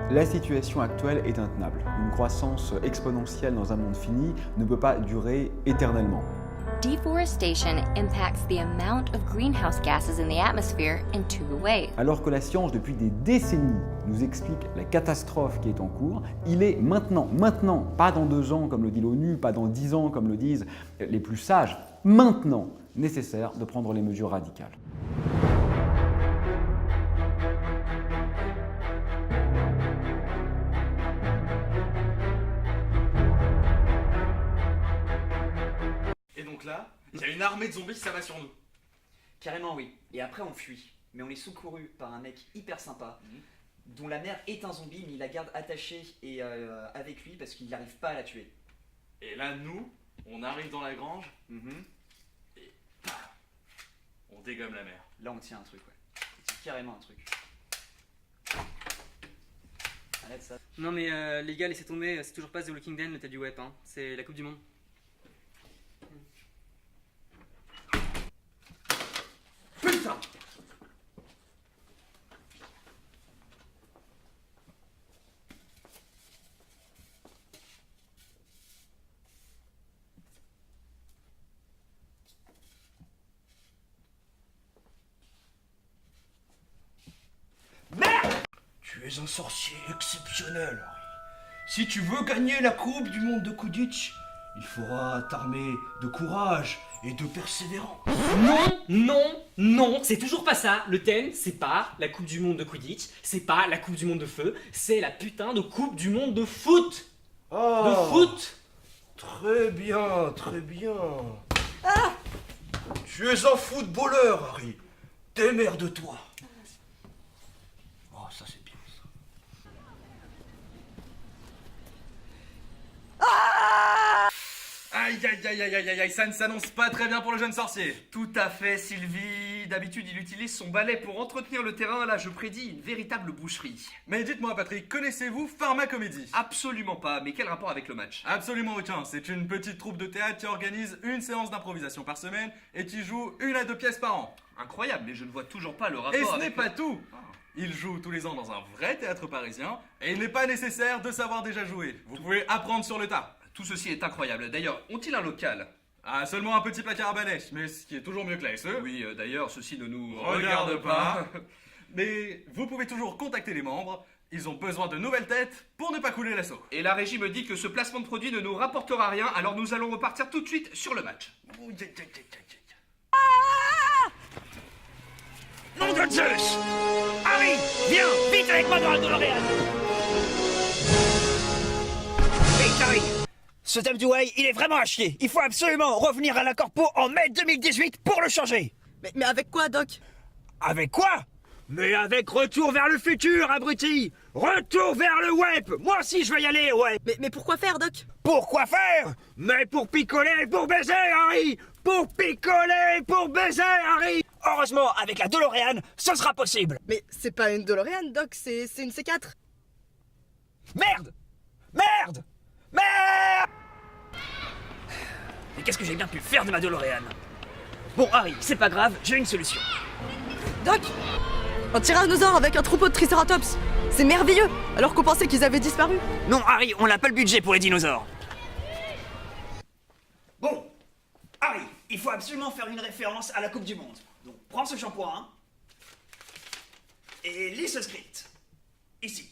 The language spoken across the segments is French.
La situation actuelle est intenable. Une croissance exponentielle dans un monde fini ne peut pas durer éternellement. Deforestation impacts the amount of greenhouse gases in the atmosphere in two ways. Alors que la science, depuis des décennies, nous explique la catastrophe qui est en cours, il est maintenant, pas dans 2 ans comme le dit l'ONU, pas dans 10 ans comme le disent les plus sages, maintenant nécessaire de prendre les mesures radicales. Et donc là, il y a une armée de zombies qui s'abat sur nous. Carrément oui. Et après on fuit. Mais on est secouru par un mec hyper sympa, dont la mère est un zombie, mais il la garde attachée et avec lui parce qu'il n'arrive pas à la tuer. Et là, nous, on arrive dans la grange et paf, on dégomme la mère. Là on tient un truc, ouais. On tient carrément un truc. Arrête ça. Non mais les gars, laissez tomber, c'est toujours pas The Walking Dead le tête du web, hein. C'est la Coupe du Monde. Putain! Tu es un sorcier exceptionnel, Harry. Si tu veux gagner la Coupe du Monde de Quidditch, il faudra t'armer de courage et de persévérance. Non, c'est toujours pas ça. Le thème, c'est pas la Coupe du Monde de Quidditch, c'est pas la Coupe du Monde de feu, c'est la putain de Coupe du Monde de foot. De foot. Très bien, très bien. Tu es un footballeur, Harry. Démerde-toi. Oh, ça c'est bien ça. Aïe aïe aïe aïe aïe aïe aïe, ça ne s'annonce pas très bien pour le jeune sorcier. Tout à fait, Sylvie. D'habitude, il utilise son balai pour entretenir le terrain. Là, je prédis une véritable boucherie. Mais dites-moi Patrick, connaissez-vous Pharmacomédie? Absolument pas, mais quel rapport avec le match? Absolument aucun, c'est une petite troupe de théâtre qui organise une séance d'improvisation par semaine et qui joue 1 à 2 pièces par an. Incroyable, mais je ne vois toujours pas le rapport Et ce avec n'est pas le- tout. Ils jouent tous les ans dans un vrai théâtre parisien et il n'est pas nécessaire de savoir déjà jouer. Vous pouvez apprendre sur le tas. Tout ceci est incroyable. D'ailleurs, ont-ils un local? Ah, seulement un petit placard à balai, mais ce qui est toujours mieux que la SE. Oui, d'ailleurs, ceci ne nous Regarde pas. Mais vous pouvez toujours contacter les membres. Ils ont besoin de nouvelles têtes pour ne pas couler l'assaut. Et la régie me dit que ce placement de produit ne nous rapportera rien, alors nous allons repartir tout de suite sur le match. Nom de Zeus! Harry, viens, vite avec moi dans la DeLorean! Vite, Harry! Ce thème du Way, il est vraiment à chier. Il faut absolument revenir à la Corpo en mai 2018 pour le changer. Mais avec quoi, Doc? Avec quoi? Mais avec Retour vers le futur, abruti! Retour vers le web! Moi aussi je vais y aller, ouais! Mais pourquoi faire, Doc? Pourquoi faire? Mais pour picoler et pour baiser, Harry! Pour picoler et pour baiser, Harry! Heureusement, avec la DeLorean, ce sera possible! Mais c'est pas une DeLorean, Doc, c'est une C4. Merde! Merde! Merde! Mais qu'est-ce que j'ai bien pu faire de ma DeLorean? Bon, Harry, c'est pas grave, j'ai une solution. Doc! Un tyrannosaure avec un troupeau de triceratops. C'est merveilleux, alors qu'on pensait qu'ils avaient disparu. Non, Harry, on n'a pas le budget pour les dinosaures. Bon, Harry, il faut absolument faire une référence à la Coupe du Monde. Donc, prends ce shampoing et lis ce script. Ici.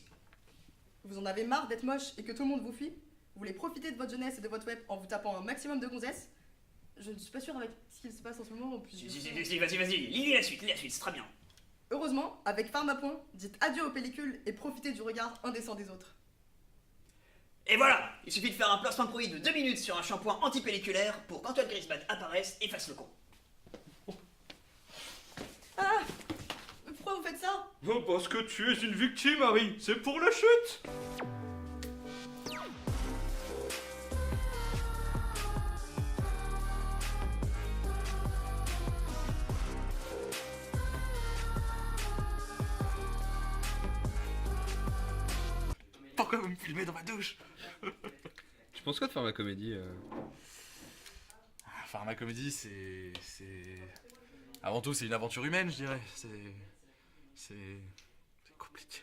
Vous en avez marre d'être moche et que tout le monde vous fuit? Vous voulez profiter de votre jeunesse et de votre web en vous tapant un maximum de gonzesses? Je ne suis pas sûre avec ce qu'il se passe en ce moment. Si, vas-y, lis la suite, c'est très bien. Heureusement, avec Pharmapoint, dites adieu aux pellicules et profitez du regard indécent des autres. Et voilà, il suffit de faire un placement de produit de 2 minutes sur un shampoing antipelliculaire pour qu'Antoine Griezmann apparaisse et fasse le con. Ah! Pourquoi vous faites ça? Oh, parce que tu es une victime, Harry. C'est pour la chute. Pourquoi vous me filmez dans ma douche? Tu penses quoi de Pharmacomédie Pharmacomédie, avant tout, c'est une aventure humaine, je dirais. C'est compliqué.